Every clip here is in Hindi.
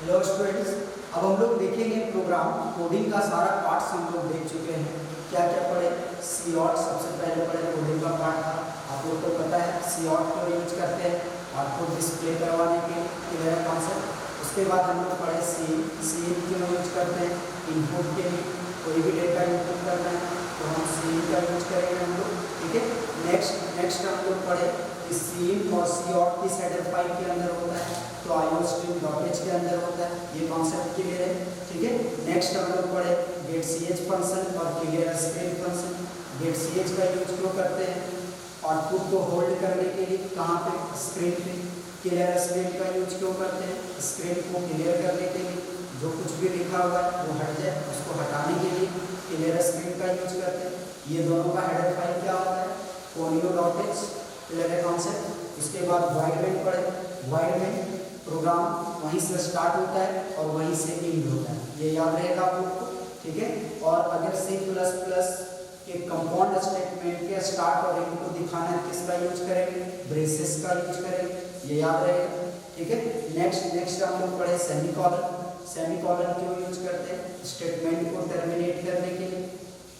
हेलो स्टूडेंट्स, अब हम लोग देखेंगे प्रोग्राम कोडिंग का सारा पार्ट्स हम लोग देख चुके हैं। क्या क्या पढ़े? सी ऑट सबसे पहले पढ़े, कोडिंग का पार्ट था। आप लोग को पता है सी ऑट क्यों यूज करते हैं, आउटपुट डिस्प्ले करवाने के लिए, क्लियर कॉन्सेप्ट। उसके बाद हम लोग पढ़े सी क्यों यूज करते हैं, इनपुट के लिए। कोई भी डेटा इनपुट करना है तो हम सी का यूज करेंगे हम लोग, ठीक है। नेक्स्ट हम लोग पढ़े कि सी और सी ऑट किस हेडर फाइल के अंदर होता है, तो iostream.h के अंदर होता है। ये कॉन्सेप्ट क्लियर है, ठीक है। नेक्स्ट हम लोग पढ़े getch फंक्शन और clearScreen फंक्शन। getch का यूज क्यों करते हैं, आउटपुट को होल्ड करने के लिए, कहाँ पे, स्क्रीन पे। clearScreen का यूज क्यों करते हैं, स्क्रीन को क्लियर करने के लिए, जो कुछ भी लिखा हुआ है वो हट जाए, उसको हटाने के लिए clearScreen का यूज करते हैं। ये दोनों का हेडर फाइल क्या होता है, conio.h, क्लियर है कॉन्सेप्ट। उसके बाद वाइड मेन पढ़े, वाइड मेन प्रोग्राम वहीं से स्टार्ट होता है और वहीं से एंड होता है, ये याद रहेगा आप लोग को, ठीक है। और अगर C++ के कंपाउंड स्टेटमेंट के स्टार्ट और एंड को दिखाना है किसका यूज करेंगे, ब्रेसेस का यूज करेंगे, ये याद रहेगा, ठीक है। नेक्स्ट हम लोग पढ़े सेमीकोलन। सेमीकोलन क्यों यूज करते हैं, स्टेटमेंट को टर्मिनेट करने के लिए,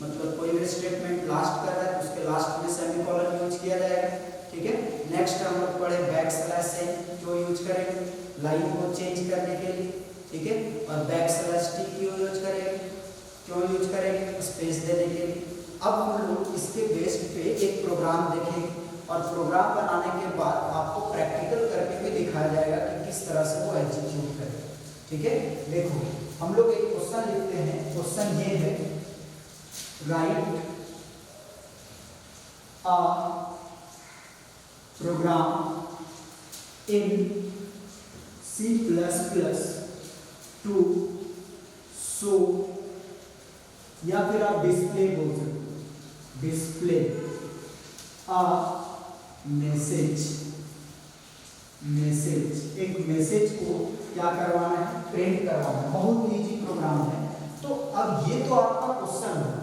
मतलब कोई भी स्टेटमेंट लास्ट कर रहा है उसके लास्ट में सेमीकोलन यूज किया जाएगा, ठीक है। नेक्स्ट हम लोग पढ़े बैकस्लैश n क्यों यूज करेंगे, लाइन को चेंज करने के लिए, ठीक है। और बैकस्लैश t क्यों यूज करेंगे, स्पेस देने के लिए। अब हम लोग इसके बेस पे एक प्रोग्राम देखेंगे और प्रोग्राम बनाने के बाद आपको प्रैक्टिकल करके भी दिखाया जाएगा कि किस तरह से वो एग्जीक्यूट करें, ठीक है। देखो हम लोग एक क्वेश्चन लिखते हैं, क्वेश्चन ये है, right a program in C++ to show, या फिर आप डिस्प्ले बोल सकते हो, डिस्प्ले अ मैसेज, एक मैसेज को क्या करवाना है, प्रिंट करवाना है। बहुत इजी प्रोग्राम है। तो अब ये तो आपका क्वेश्चन है।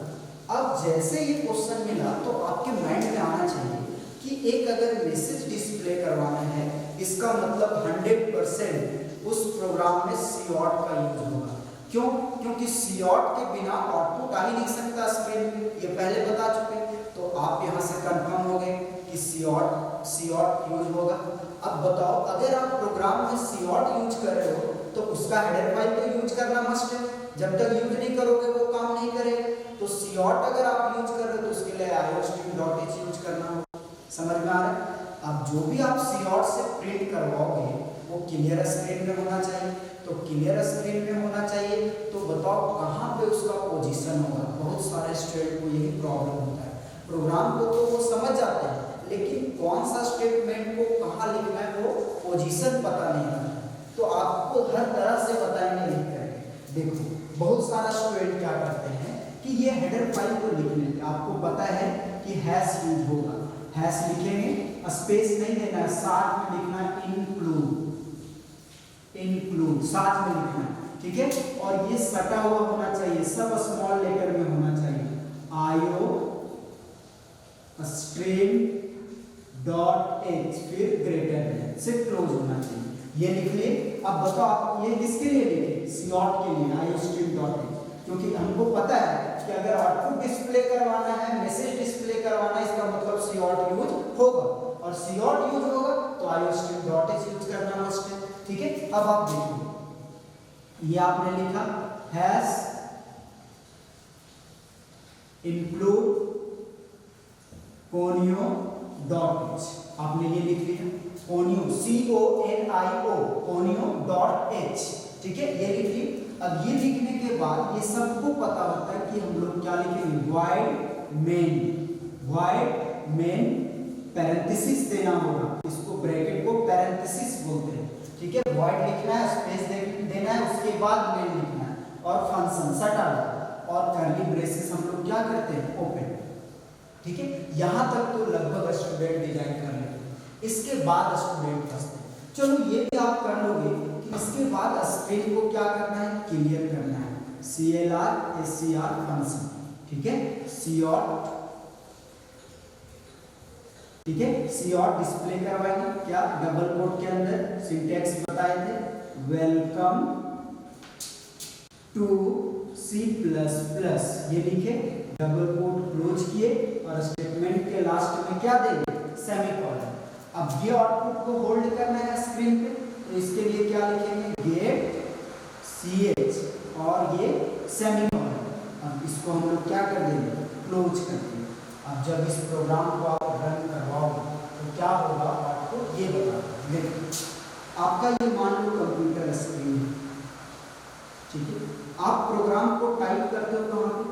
अब जैसे ये क्वेश्चन मिला तो आपके माइंड में आना चाहिए कि एक अगर मैसेज डिस्प्ले करवाना है, इसका मतलब 100% उस प्रोग्राम में सी ऑट का यूज होगा। क्यों? क्योंकि सी ऑट के बिना आउटपुट आ ही नहीं सकता स्क्रीन पे, ये पहले बता चुके। तो आप यहाँ से कंफर्म हो गए कि सी ऑट यूज होगा। अब बताओ, अगर आप प्रोग्राम में सी ऑट यूज कर रहे हो तो उसका हेडर फाइल तो यूज करना मस्ट है। जब तक यूज नहीं करोगे वो काम नहीं करेगा। तो सी ऑट अगर आप यूज कर रहे हो तो उसके लिए iostream.h यूज करना होगा। समझ में आ रहा है? अब जो भी आप सी ऑट से प्रिंट करवाओगे वो क्लियर स्क्रीन में होना चाहिए। तो क्लियर स्क्रीन में होना चाहिए, तो बताओ कहाँ पे उसका पोजीशन होगा। बहुत सारे स्टूडेंट को यही प्रॉब्लम होता है, प्रोग्राम को तो वो समझ जाते हैं लेकिन कौन सा स्टेटमेंट को कहाँ लिखना है वो पोजीशन पता नहीं रहता। तो आपको हर तरह से बताएंगे लिख करके। देखो बहुत सारा स्टूडेंट क्या करते हैं कि ये हेडर फाइल को लिखने के आपको पता है कि हैश यूज होगा, हैश लिखेंगे, स्पेस नहीं देना है, साथ में लिखना है इंक्लूड, साथ में लिखना है, ठीक है। और ये सटा हुआ होना चाहिए, सब स्मॉल लेटर में होना चाहिए, iostream.h, फिर ग्रेटर देन से क्लोज होना चाहिए, ये लिख लिए। अब बताओ आप ये किसके लिए लिखे, सी ऑट के लिए, iostream.h, क्योंकि हमको पता है कि अगर आउटपुट डिस्प्ले करवाना है, मैसेज डिस्प्ले करवाना है, इसका मतलब सी ऑट यूज होगा, और सी ऑट यूज होगा तो iostream.h यूज करना मस्ट है, ठीक है। अब आप देखो ये आपने लिखा हैश इंक्लूड conio.h, आपने ये लिख लिया conio, CONIO, conio.h, ठीक है, ये लिख लिया। अब ये लिखने के बाद ये सबको पता होता है कि हम लोग क्या लिखेंगे, void main पैरेंथेसिस देना होगा, इसको ब्रैकेट को पैरेंथेसिस बोलते हैं, ठीक है। void लिखना है, स्पेस देना है, उसके बाद मेन लिखना है, और फंक्शन सटा और कर्ली ब्रेसेस हम लोग क्या करते हैं, ओपन, ठीक है। यहाँ तक तो लगभग स्टूडेंट डिजाइन कर लेते हैं, इसके बाद स्टूडेंट फंसते हैं। चलो ये भी आप कर लोगे कि इसके बाद स्क्रीन को क्या करना है, क्लियर करना है, CLR फंक्शन, ठीक है, सी ऑट, ठीक है। सी ऑट डिस्प्ले करवाएंगे क्या, डबल कोट के अंदर सिंटैक्स बताए थे, वेलकम टू C++, ये लिखे, डबल कोट क्लोज किए और स्टेटमेंट के लास्ट में क्या देंगे, सेमीकोलन। अब ये आउटपुट को होल्ड करना है स्क्रीन पे, तो इसके लिए क्या लिखेंगे, गेट ch और ये सेमीकोलन। अब इसको हम लोग क्या कर देंगे, क्लोज कर देंगे। अब जब इस प्रोग्राम को आप रन करवाओगे तो क्या होगा आपको ये बताओ। आपका ये मान लो कंप्यूटर स्क्रीन है, ठीक है, आप प्रोग्राम को टाइप करते हो कहाँ पे,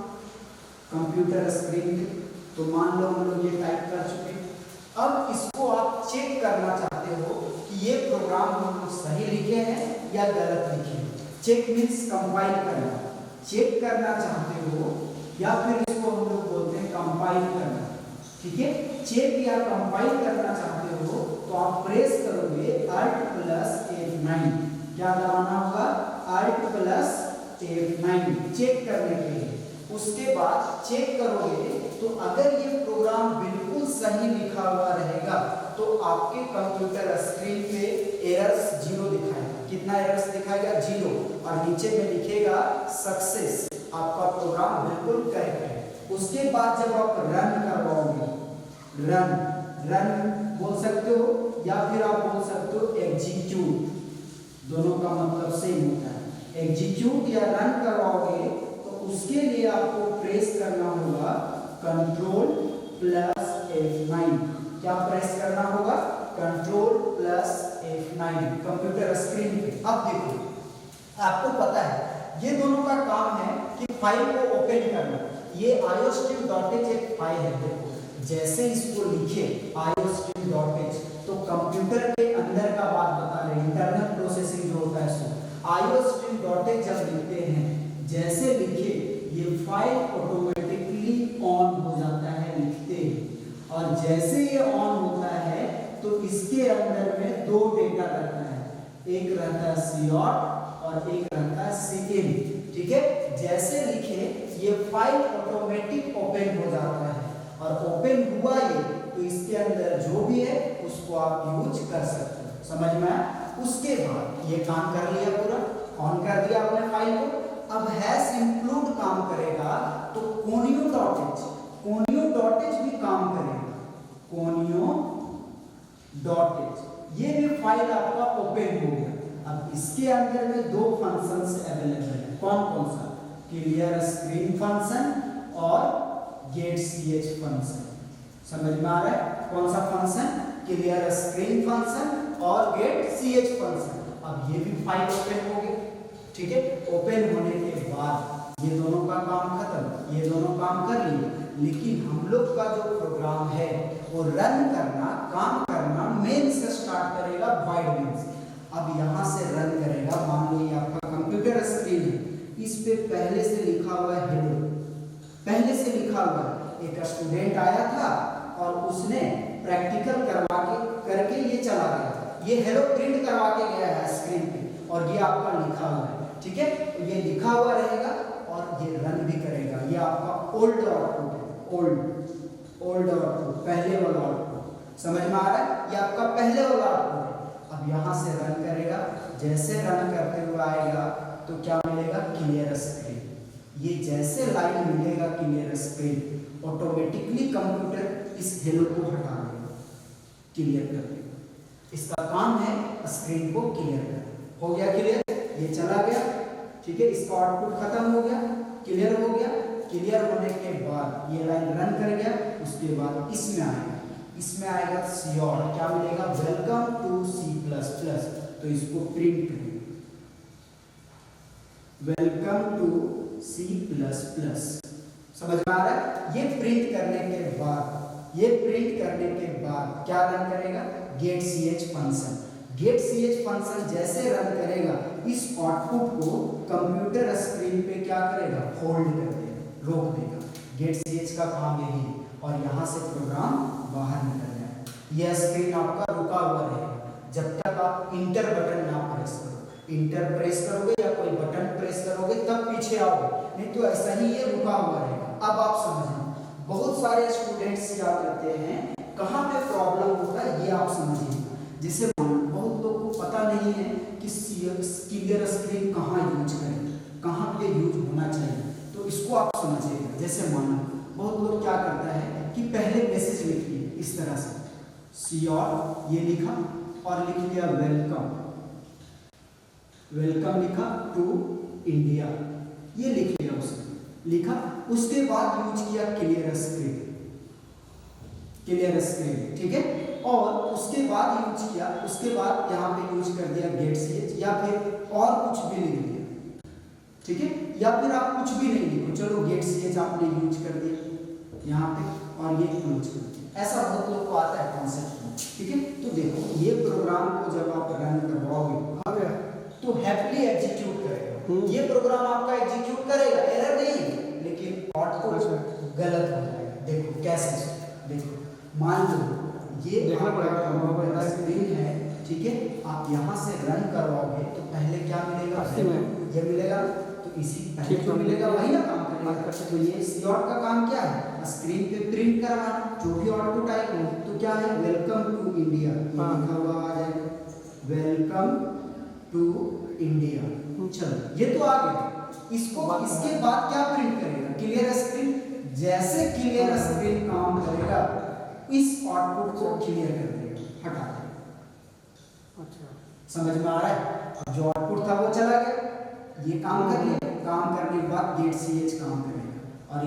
कंप्यूटर स्क्रीन पे। तो मान लो हम लोग ये टाइप कर चुके हैं। अब इसको आप चेक करना चाहते हो कि ये प्रोग्राम हम लोग सही लिखे हैं या गलत लिखे हैं। चेक मीन्स कंपाइल करना, चेक करना चाहते हो, या फिर इसको हम लोग बोलते हैं कंपाइल करना, ठीक है। चेक या कंपाइल करना चाहते हो तो आप प्रेस करोगे Alt+F9, क्या दबाना होगा, Alt+F9 चेक करने के लिए। उसके बाद चेक करोगे तो अगर ये प्रोग्राम बिल्कुल सही लिखा हुआ रहेगा तो आपके कंप्यूटर स्क्रीन पे एरर्स 0 दिखाएगा। कितना एरर्स दिखाएगा, 0, और नीचे में लिखेगा सक्सेस, आपका प्रोग्राम बिल्कुल करेक्ट है। उसके बाद जब आप रन करवाओगे, रन बोल सकते हो या फिर आप बोल सकते हो एग्जीक्यूट, दोनों का मतलब सेम होता है। एग्जीक्यूट या रन करवाओगे तो उसके लिए आपको प्रेस करना होगा Ctrl+F9। क्या प्रेस करना होगा, Ctrl+F9 कंप्यूटर स्क्रीन पे। अब देखो, आपको पता है ये दोनों का काम है कि फाइल को ओपन करना। ये iostream.h एक फाइल है, देखो जैसे इसको लिखे iostream.h तो कंप्यूटर के अंदर का बात बता रहे, इंटरनल प्रोसेसिंग जो होता है सो iostream.h जब लिखते हैं, जैसे लिखे ये फाइल ऑटोमेटिकली ऑन हो जाता है लिखते ही, और जैसे ये ऑन होता है तो इसके अंदर में 2 डेटा रहता है, एक रहता है COT और एक रहता है CIN, ठीक है। जैसे लिखे ये फाइल ऑटोमेटिक ओपन हो जाता है, और ओपन हुआ ये तो इसके अंदर जो भी है उसको आप यूज कर सकते हो, समझ में आया। उसके बाद ये काम कर लिया, पूरा ऑन कर दिया आपने फाइल को। अब हैश इंक्लूड काम करेगा तो conio.h भी काम करेगा, conio.h, ये भी फाइल आपका ओपन हो गया। अब इसके अंदर में 2 फंक्शंस अवेलेबल है, कौन कौन सा, क्लियर स्क्रीन फंक्शन और getch फंक्शन। समझ में आ रहा है, कौन सा फंक्शन, क्लियर स्क्रीन फंक्शन और getch फंक्शन। अब ये भी फाइल ओपन हो गई, ठीक है। ओपन होने के बाद ये दोनों का काम खत्म, ये दोनों काम कर लिए, लेकिन हम लोग का जो प्रोग्राम है वो रन करना, काम करना मेन से स्टार्ट करेगा वाइड मेन से। अब यहाँ से रन करेगा, मान लो ये आपका कंप्यूटर स्क्रीन है, इस पे पहले से लिखा हुआ है हेलो, पहले से लिखा हुआ है। एक स्टूडेंट आया था और उसने प्रैक्टिकल करवा के करके ये चला गया, ये हेलो प्रिंट करवा के गया है स्क्रीन पे, और ये आपका लिखा हुआ है, ठीक है। ये लिखा हुआ रहेगा और ये रन भी करेगा। ये आपका ओल्ड आउटपुट है, ओल्ड आउटपुट, पहले वाला आउटपुट, समझ में आ रहा है, ये आपका पहले वाला आउटपुट है। अब यहाँ से रन करेगा, जैसे रन करते हुए आएगा तो क्या मिलेगा, क्लियर स्क्रीन। ये जैसे लाइन मिलेगा क्लियर स्क्रीन, ऑटोमेटिकली कंप्यूटर इस हेलो को हटा देगा, क्लियर कर देगा। इसका काम है स्क्रीन को क्लियर करना। हो गया क्लियर, ये चला गया, ठीक है, इसका आउटपुट खत्म हो गया, क्लियर हो गया। क्लियर होने के बाद ये लाइन रन कर गया, उसके बाद इसमें आएगा COT, क्या मिलेगा, वेलकम टू C++, तो इसको प्रिंट करेंगे, वेलकम टू C++, समझ में आ रहा है। ये प्रिंट करने के बाद क्या रन करेगा, getch फंक्शन। getch फंक्शन जैसे रन करेगा, इस आउटपुट को कंप्यूटर स्क्रीन पे क्या करेगा, होल्ड कर देगा, रोक देगा। getch का काम यही है, और यहाँ से प्रोग्राम बाहर निकल जाएगा। यह स्क्रीन आपका रुका हुआ रहेगा जब तक आप इंटर बटन ना प्रेस करो। इंटर प्रेस करोगे या कोई बटन प्रेस करोगे तब पीछे आओगे, नहीं तो ऐसा ही ये रुका हुआ रहेगा। अब आप समझना, बहुत सारे स्टूडेंट्स क्या करते हैं, कहाँ पे प्रॉब्लम होता है ये आप समझिए। जिसे बहुत लोगों को पता नहीं है कि क्लियर स्क्रीन कहाँ यूज करें, कहाँ पे यूज होना चाहिए। तो इसको आप समझिएगा। जैसे मानो बहुत लोग क्या करता है कि पहले मैसेज लिख लिए इस तरह से COT ये लिखा और लिख लिया वेलकम, वेलकम लिखा टू इंडिया, ये लिख लिया उसने लिखा। उसके बाद यूज किया क्लियर स्क्रीन, क्लियर स्क्रीन, ठीक है। और उसके बाद यूज किया, उसके बाद यहाँ पे यूज कर दिया गेट CH या फिर और कुछ भी लिख दिया, ठीक है। या फिर आप कुछ भी नहीं लिखो, चलो गेट CH आपने यूज कर दिया यहाँ पे और ये क्लोज कर दिया। ऐसा बहुत लोग को आता है कॉन्सेप्ट में, ठीक है। तो देखो ये प्रोग्राम को जब आप रन करवाओगे तो हैप्पीली एग्जीक्यूट करेगा। ये प्रोग्राम आपका एग्जीक्यूट करेगा, एरर नहीं, लेकिन आउटपुट गलत हो जाएगा। देखो कैसे, देखो मान लो ये आपका स्क्रीन है, ठीक है। आप यहाँ से रन करवाओगे तो पहले क्या मिलेगा, ये मिलेगा। तो इसी पहले जो मिलेगा वही ना काम करेगा। तो ये COT का काम क्या है, स्क्रीन पे प्रिंट करवाना, जो भी आउटपुट आएगा तो क्या है, वेलकम टू इंडिया लिखा हुआ आ जाएगा, वेलकम टू इंडिया। चलो ये तो आ गया। इसको इसके बाद क्या प्रिंट करेगा, क्लियर स्क्रीन। जैसे क्लियर स्क्रीन काम करेगा इस आउटपुट को क्लियर कर देगा, हटा देगा। अच्छा, समझ में आ रहा है। अब जो आउटपुट था वो चला गया, ये काम कर लिया। काम करने के बाद गेट CH काम करेगा और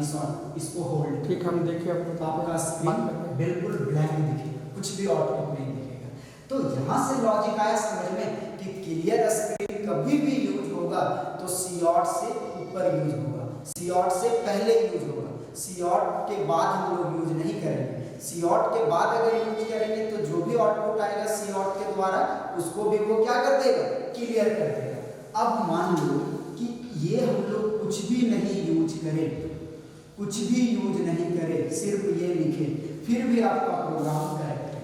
इसको होल्ड, ठीक। हम देखें अब तो आपका स्क्रीन बिल्कुल ब्लैंक दिखेगा, कुछ भी आउटपुट नहीं दिखेगा। तो यहाँ से लॉजिक आया समझ में कि क्लियर स्क्रीन कभी भी यूज होगा तो COT से ऊपर यूज होगा, COT से पहले यूज होगा, COT के बाद हम लोग यूज नहीं करेंगे। COT के बाद अगर यूज करेंगे तो जो भी आउटपुट आएगा COT के द्वारा उसको भी वो क्या कर देगा, क्लियर कर देगा। अब मान लो कि ये हम लोग कुछ भी नहीं यूज करें, कुछ भी यूज नहीं करें, सिर्फ ये लिखे, फिर भी आपका प्रोग्राम करेक्ट है,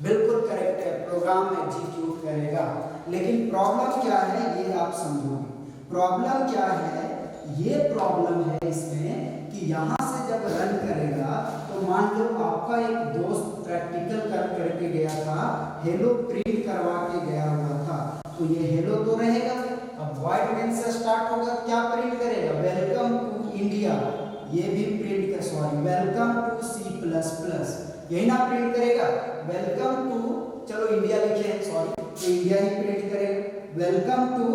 बिल्कुल करेक्ट है, प्रोग्राम एग्जीक्यूट करेगा। लेकिन प्रॉब्लम क्या है ये आप समझोगे। प्रॉब्लम क्या है, ये प्रॉब्लम है इसमें कि यहाँ से जब रन करेगा तो मान लो आपका एक दोस्त प्रैक्टिकल करके गया था, हेलो प्रिंट करवा के गया हुआ था, तो ये हेलो तो रहेगा। अब व्हाइट मेन से स्टार्ट होगा, क्या प्रिंट करेगा, वेलकम टू इंडिया, ये भी प्रिंट कर, सॉरी वेलकम टू C++, यही ना प्रिंट करेगा। वेलकम टू, चलो इंडिया लिखे हैं, सॉरी तो इंडिया ही प्रिंट करेगा। वेलकम टू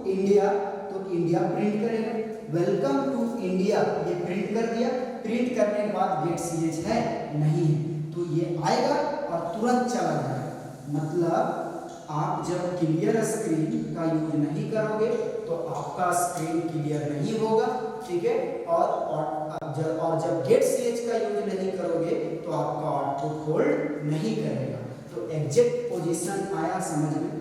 इंडिया तो इंडिया प्रिंट करेगा। वेलकम टू इंडिया ये प्रिंट कर दिया। प्रिंट करने के बाद गेट CH है नहीं है, तो ये आएगा और तुरंत चला जाएगा। मतलब आप जब क्लियर स्क्रीन का यूज नहीं करोगे तो आपका स्क्रीन क्लियर नहीं होगा, ठीक है। और जब गेट CH का यूज नहीं करोगे तो आपका आउटपुट होल्ड नहीं करेगा। तो एग्जैक्ट पोजीशन आया समझ में।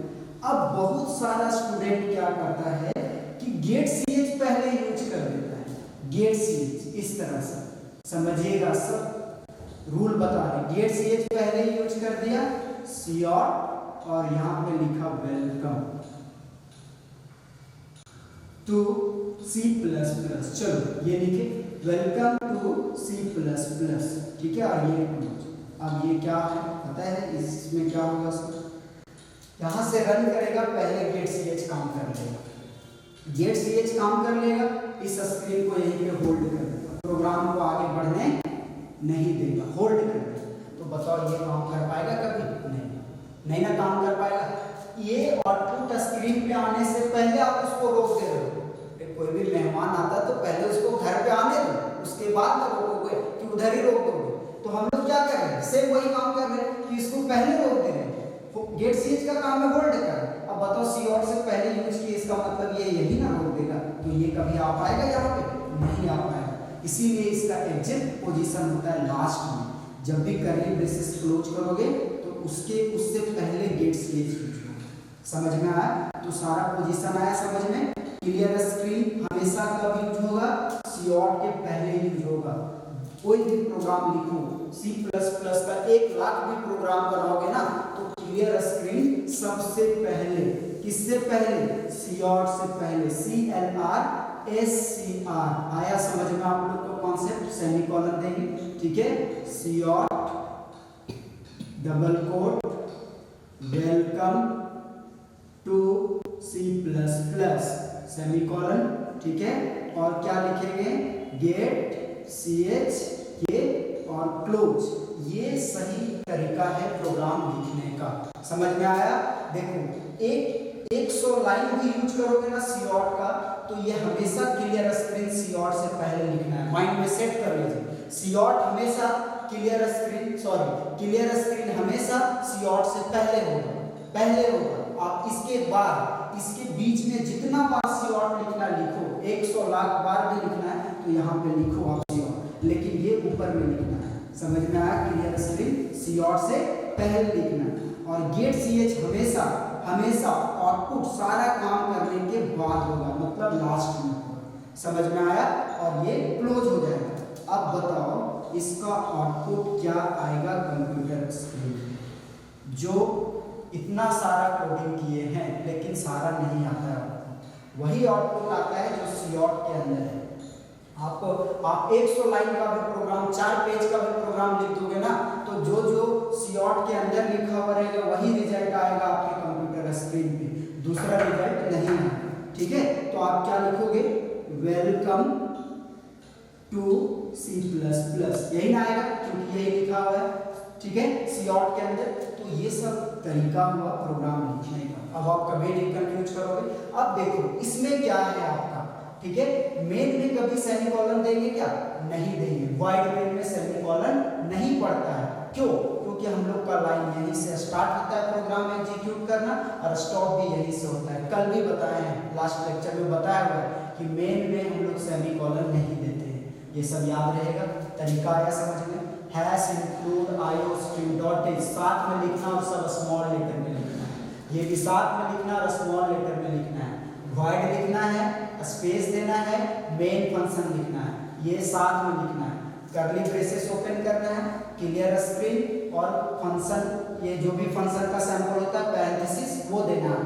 अब बहुत सारा स्टूडेंट क्या करता है कि गेट CH पहले यूज कर देता है, गेट CH इस तरह से समझिएगा, सब रूल बता रहे। गेट CH पहले यूज कर दिया, COT और यहाँ पे लिखा वेलकम टू C++, चलो ये लिखे वेलकम टू C++, ठीक है। और ये अब ये क्या है पता है, इसमें क्या होगा, यहाँ से रन करेगा, पहले गेट CH काम कर लेगा, गेट CH काम कर लेगा, इस स्क्रीन को यहीं पे होल्ड कर देगा, प्रोग्राम को आगे बढ़ने नहीं देगा, होल्ड कर देगा। तो बताओ ये काम कर पाएगा कभी, नहीं ना काम कर पाएगा। ये आउटपुट स्क्रीन पे आने से पहले आप उसको रोक दे रहे हो। कोई भी मेहमान आता तो पहले उसको घर पे आने दो, उसके बाद ना रोकोगे कि उधर ही रोक दोगे। तो हम लोग क्या कर रहे हैं, सेम वही काम कर रहे हैं कि इसको पहले रोक दे रहे हैं। गेट CH का काम है होल्ड कर। अब बताओ COT से पहले यूज किए, इसका मतलब ये यही ना रोक देगा, तो ये कभी आ पाएगा यहाँ पे, नहीं आ पाएगा। इसीलिए इसका एग्जैक्ट पोजीशन होता है लास्ट में। जब भी कर्ली ब्रेसेस क्लोज करोगे तो उससे पहले गेट CH यूज होगा। समझ में आया, तो सारा पोजीशन आया समझ में। क्लियर स्क्रीन हमेशा कब यूज होगा, COT के पहले यूज होगा। कोई भी प्रोग्राम लिखो, C++ का 1 लाख भी प्रोग्राम बनाओगे ना तो क्लियर स्क्रीन सबसे पहले, किससे पहले, COT से पहले, CLR आया समझ में आप लोग को कॉन्सेप्ट। सेमीकोलन देंगे, ठीक है, COT double quote welcome to C++ semicolon, ठीक है, और क्या लिखेंगे गेट ch के और क्लोज। ये सही तरीका है प्रोग्राम लिखने का। समझ में आया? देखो एक 100 लाइन भी यूज करोगे ना सीऑट का, तो ये हमेशा क्लियर स्क्रीन सीऑट से पहले लिखना है। माइंड में सेट कर लीजिए, सीऑट हमेशा क्लियर स्क्रीन हमेशा सीऑट से पहले होगा। आप इसके बाद इसके बीच में जितना बार सीऑट लिखना लिखो, 100 लाख बार भी लिखना है तो यहाँ पे लिखो आप सीऑट, लेकिन ये ऊपर में लिखना है। समझ में आया? क्लियर स्क्रीन सीऑट से पहले लिखना है। और गेट ch हमेशा आउटपुट सारा काम करने के बाद होगा, मतलब लास्ट में होगा। समझ में आया? और ये क्लोज हो जाएगा। अब बताओ इसका आउटपुट क्या आएगा कंप्यूटर स्क्रीन पे? जो इतना सारा कोडिंग किए हैं लेकिन सारा नहीं आता है, वही आउटपुट आता है जो सीऑट के अंदर है। आप 100 लाइन का भी प्रोग्राम, 4 पेज का भी प्रोग्राम लिख दोगे ना, तो जो सीऑट के अंदर लिखा हुआ रहेगा वही रिजल्ट आएगा आपके कंप्यूटर स्क्रीन पे, दूसरा रिजल्ट नहीं आएगा। ठीक है, तो आप क्या लिखोगे? वेलकम टू C++, यही ना आएगा क्योंकि यही लिखा हुआ है, ठीक है, सीऑट के अंदर। तो ये सब तरीका हुआ प्रोग्राम लिखने का। अब आप कभी नहीं कंफ्यूज करोगे। अब देखो इसमें क्या है आपका, ठीक है, मेन में कभी सेमीकोलन देंगे क्या? नहीं देंगे। वाइड मेन में सेमीकोलन नहीं पड़ता है। क्यों? क्योंकि हम लोग का लाइन यहीं से स्टार्ट होता है प्रोग्राम एग्जीक्यूट करना, और स्टॉप भी यहीं से होता है। कल भी बताए हैं, लास्ट लेक्चर में बताया हुआ है कि मेन में हम लोग सेमीकोलन नहीं देते हैं। ये सब याद रहेगा। तरीका आया समझ में? Hash include iostream dot h साथ में लिखना और सब स्मॉल लेटर में लिखना है। ये भी साथ में लिखना और स्मॉल लेटर में लिखना है। वॉइड लिखना है, स्पेस देना है, मेन फंक्शन लिखना है, ये साथ में लिखना है। कर्ली ब्रेसेस ओपन करना है, क्लियर स्क्रीन और फंक्शन, ये जो भी फंक्शन का सैंपल होता है पैरेंथेसिस वो देना है,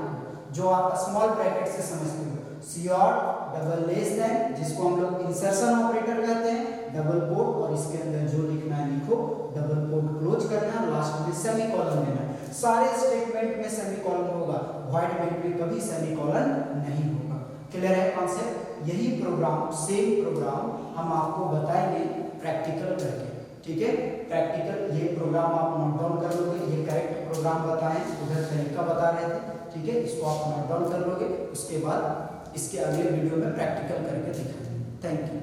जो आप स्मॉल ब्रैकेट से समझते हो। सीऑट डबल लेस देन, जिसको हम लोग इंसर्शन ऑपरेटर कहते हैं, डबल कोट, और इसके अंदर जो लिखना है लिखो, डबल कोट क्लोज करना है, लास्ट में सेमीकोलन देना है। सारे स्टेटमेंट में सेमीकोलन होगा, वॉइड में कभी सेमीकोलन नहीं होगा। क्लियर है कॉन्सेप्ट? यही प्रोग्राम, सेम प्रोग्राम हम आपको बताएंगे प्रैक्टिकल करके। ठीक है, प्रैक्टिकल ये प्रोग्राम आप नोट डाउन कर लोगे। ये करेक्ट प्रोग्राम बताएं, उधर तरीका बता रहे थे, ठीक है, इसको आप नोट डाउन कर लोगे। उसके बाद इसके अगले वीडियो में प्रैक्टिकल करके दिखाएंगे। Thank you.